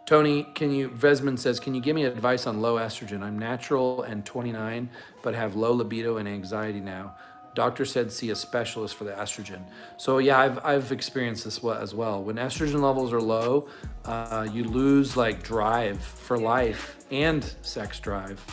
Tony, Vesman says, can you give me advice on low estrogen? I'm natural and 29, but have low libido and anxiety now. Doctor said see a specialist for the estrogen. So yeah, I've experienced this as well. When estrogen levels are low, you lose like drive for life and sex drive.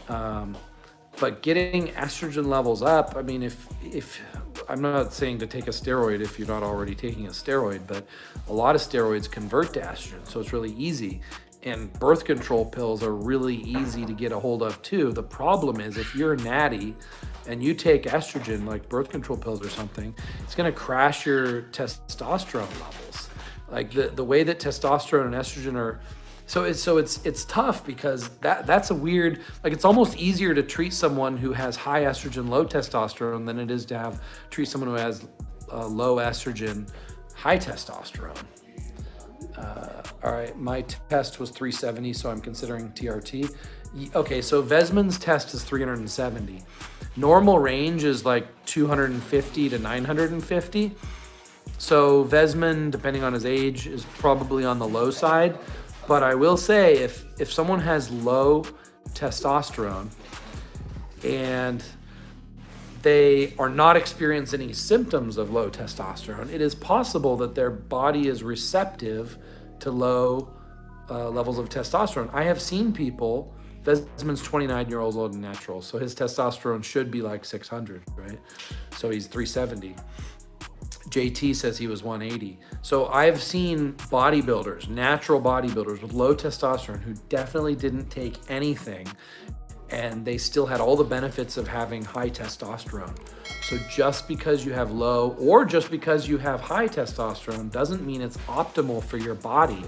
But getting estrogen levels up, I mean, if I'm not saying to take a steroid if you're not already taking a steroid, but a lot of steroids convert to estrogen, so it's really easy. And birth control pills are really easy to get a hold of too. The problem is if you're natty and you take estrogen, like birth control pills or something, it's gonna crash your testosterone levels. Like the way that testosterone and estrogen are, so it's tough because that's a weird, like it's almost easier to treat someone who has high estrogen, low testosterone than it is to treat someone who has low estrogen, high testosterone. All right, my test was 370, so I'm considering TRT. Okay, so Vesman's test is 370. Normal range is like 250 to 950. So Vesman, depending on his age, is probably on the low side. But I will say, if someone has low testosterone and they are not experiencing any symptoms of low testosterone, it is possible that their body is receptive to low levels of testosterone. I have seen people, Vesman's 29 years old and natural, so his testosterone should be like 600, right? So he's 370. JT says he was 180. So I've seen bodybuilders, natural bodybuilders with low testosterone who definitely didn't take anything and they still had all the benefits of having high testosterone. So just because you have low or just because you have high testosterone doesn't mean it's optimal for your body.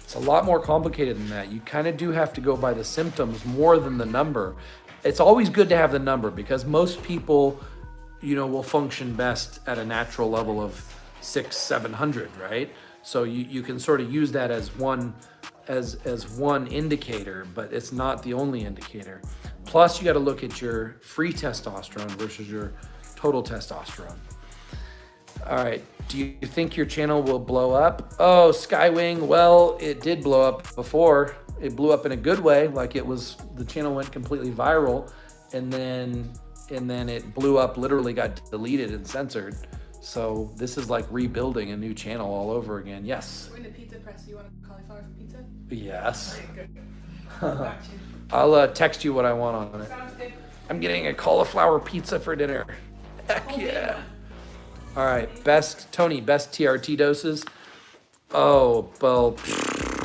It's a lot more complicated than that. You kind of do have to go by the symptoms more than the number. It's always good to have the number because most people, will function best at a natural level of 600-700, right? So you can sort of use that as one indicator, but it's not the only indicator. Plus, you got to look at your free testosterone versus your total testosterone. All right, do you think your channel will blow up? Oh, Skywing, well, it did blow up before. It blew up in a good way, like the channel went completely viral, and then it blew up, literally got deleted and censored. So this is like rebuilding a new channel all over again. Yes. We're in the pizza press. Do you want a cauliflower for pizza? Yes. Okay, good. I'll text you what I want on it. Sounds good. I'm getting a cauliflower pizza for dinner. Heck yeah. All right, best TRT doses. Oh, well,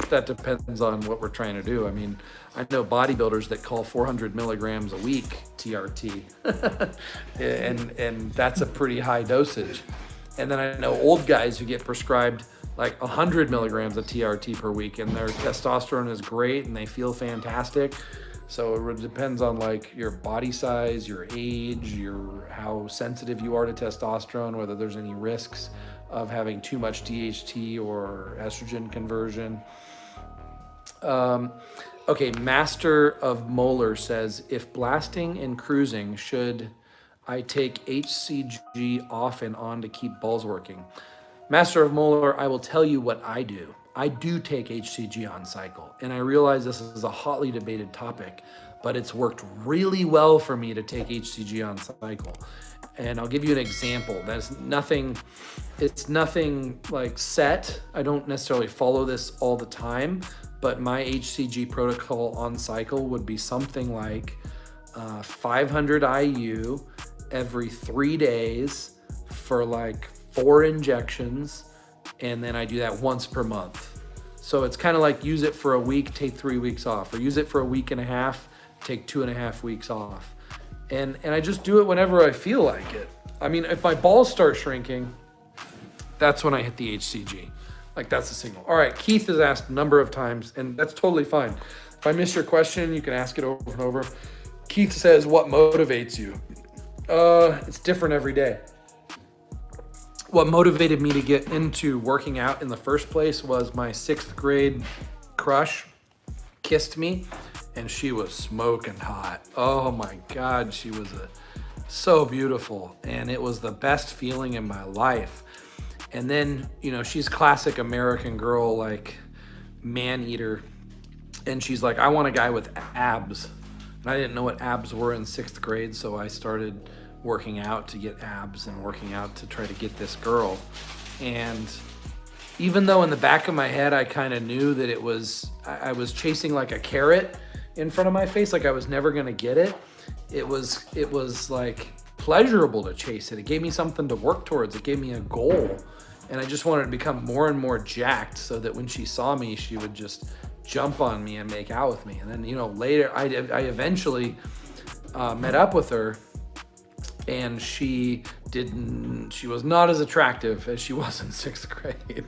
that depends on what we're trying to do. I mean, I know bodybuilders that call 400 milligrams a week TRT, and that's a pretty high dosage. And then I know old guys who get prescribed like 100 milligrams of TRT per week, and their testosterone is great and they feel fantastic. So it depends on like your body size, your age, how sensitive you are to testosterone, whether there's any risks of having too much DHT or estrogen conversion. Okay, Master of Molar says, if blasting and cruising, should I take HCG off and on to keep balls working? Master of Molar, I will tell you what I do. I do take HCG on cycle, and I realize this is a hotly debated topic, but it's worked really well for me to take HCG on cycle. And I'll give you an example. It's nothing like set. I don't necessarily follow this all the time, but my HCG protocol on cycle would be something like 500 IU every 3 days for like 4 injections, and then I do that once per month. So it's kind of like use it for a week, take 3 weeks off, or use it for a week and a half, take 2.5 weeks off. And I just do it whenever I feel like it. I mean, if my balls start shrinking, that's when I hit the HCG. Like, that's the signal. All right, Keith has asked a number of times, and that's totally fine. If I miss your question, you can ask it over and over. Keith says, what motivates you? It's different every day. What motivated me to get into working out in the first place was my 6th grade crush kissed me, and she was smoking hot. Oh my God, she was so beautiful, and it was the best feeling in my life. And then, she's classic American girl, like man eater. And she's like, I want a guy with abs. And I didn't know what abs were in 6th grade, so I started working out to get abs and working out to try to get this girl. And even though in the back of my head I kind of knew that I was chasing like a carrot in front of my face, like I was never gonna get it. It was like pleasurable to chase it. It gave me something to work towards. It gave me a goal, and I just wanted to become more and more jacked so that when she saw me, she would just jump on me and make out with me. And then, you know, later I eventually met up with her, and she was not as attractive as she was in 6th grade.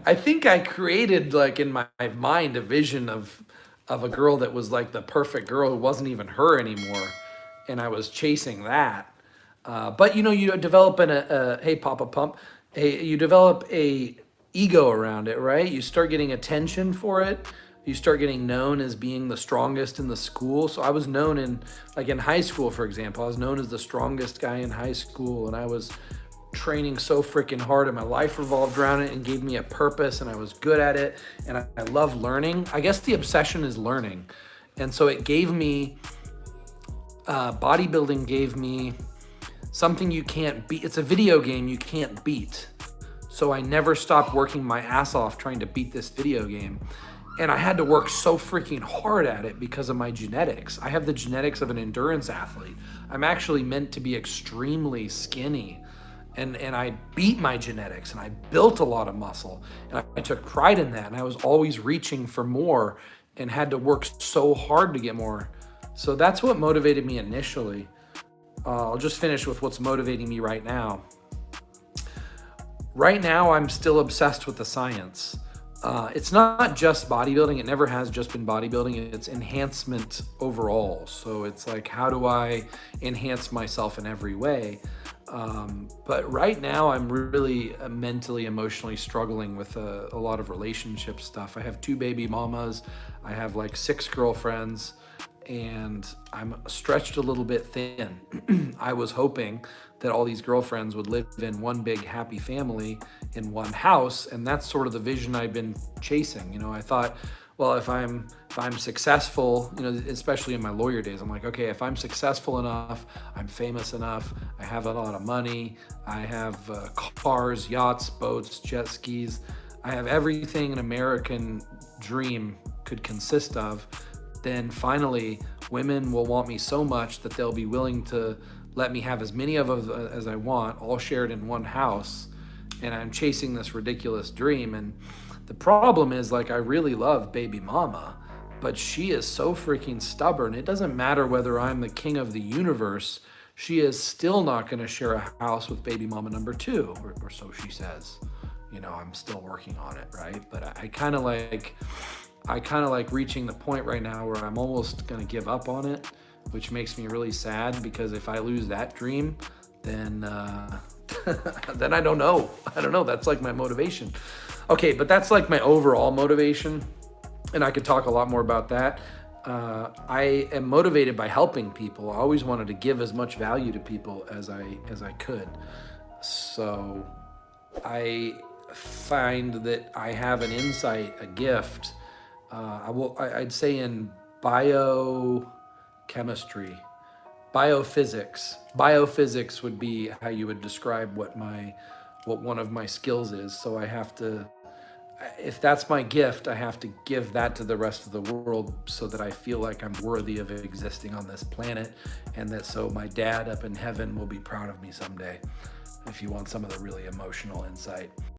I think I created, like, in my mind, a vision of a girl that was like the perfect girl who wasn't even her anymore, and I was chasing that. But you know, you develop hey Papa Pump, you develop a ego around it, right? You start getting attention for it. You start getting known as being the strongest in the school. So I was known in high school, for example, I was known as the strongest guy in high school, and I was training so freaking hard, and my life revolved around it and gave me a purpose, and I was good at it, and I love learning. I guess the obsession is learning. And so it gave me, bodybuilding gave me something you can't beat. It's a video game you can't beat. So I never stopped working my ass off trying to beat this video game. And I had to work so freaking hard at it because of my genetics. I have the genetics of an endurance athlete. I'm actually meant to be extremely skinny. And I beat my genetics, and I built a lot of muscle, and I took pride in that, and I was always reaching for more and had to work so hard to get more. So that's what motivated me initially. I'll just finish with what's motivating me right now. Right now, I'm still obsessed with the science. It's not just bodybuilding. It never has just been bodybuilding. It's enhancement overall. So it's like, how do I enhance myself in every way? But right now I'm really mentally, emotionally struggling with a lot of relationship stuff. I have 2 baby mamas. I have like 6 girlfriends, and I'm stretched a little bit thin. I was hoping that all these girlfriends would live in one big happy family in one house, and that's sort of the vision I've been chasing. You know, I thought, well, if I'm successful, you know, especially in my lawyer days, I'm like, okay, if I'm successful enough, I'm famous enough, I have a lot of money, I have cars, yachts, boats, jet skis, I have everything an American dream could consist of, then finally women will want me so much that they'll be willing to let me have as many of them as I want, all shared in one house. And I'm chasing this ridiculous dream. And the problem is, like, I really love baby mama, but she is so freaking stubborn. It doesn't matter whether I'm the king of the universe, she is still not gonna share a house with baby mama number 2, or so she says. You know, I'm still working on it, right? But I kind of like reaching the point right now where I'm almost gonna give up on it, which makes me really sad, because if I lose that dream, then then I don't know. That's like my motivation. Okay, but that's like my overall motivation, and I could talk a lot more about that. I am motivated by helping people. I always wanted to give as much value to people as I could. So I find that I have an insight, a gift. I'd say in biochemistry, biophysics. Biophysics would be how you would describe what one of my skills is. So I have to, if that's my gift, I have to give that to the rest of the world so that I feel like I'm worthy of existing on this planet, and that so my dad up in heaven will be proud of me someday, if you want some of the really emotional insight.